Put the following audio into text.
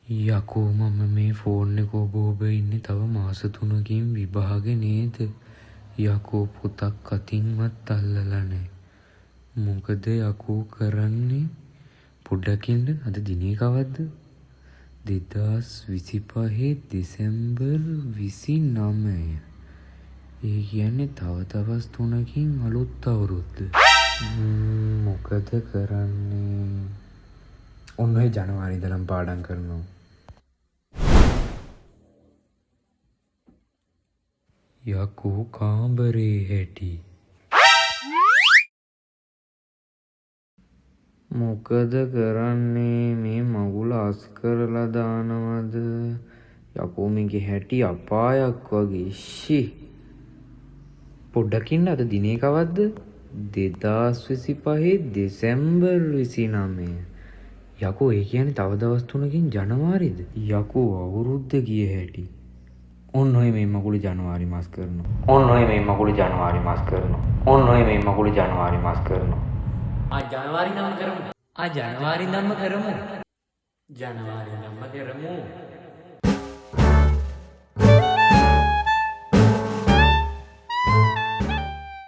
යකෝ මම මේ ෆෝන් එක ඔබ ඉන්නේ තව මාස 3කින් විභාගෙ නේද? යකෝ පොතක් අතින්වත් අල්ලලා නැහැ. මොකද යකෝ කරන්නේ? පොඩ්ඩකින් අද දිනේ කවද්ද? 2025 දෙසැම්බර් 29. ඒ කියන්නේ තව දවස් 3කින් අලුත් අවුරුද්ද. මොකද කරන්නේ? ඔන්න ඔය ජනවාරි ඉඳලම පාඩම් කරනවා. යකෝ කාමරේ හැටි. මොකද කරන්නේ? මේ මගුල අස් කරලා දානවද? යකෝ මේකේ හැටි අපායක් වගේ. ෂි. පොඩ්ඩකින් අද දිනේ කවද්ද? 2025 දෙසැම්බර් 29. යකෝ ඒ කියන්නේ තව දවස් 3කින් ජනවාරිද? යකෝ අවුරුද්ද ගිය හැටි. ඔන්න ඔය මේ මගුල ජනවාරි මාස් කරනවා. ඔන්න ඔය මේ මගුල ජනවාරි මාස් කරනවා. ඔන්න ඔය මේ මගුල ජනවාරි මාස් කරනවා. ජනවාරි නම් කරමු. ජනවාරි නම් කරමු.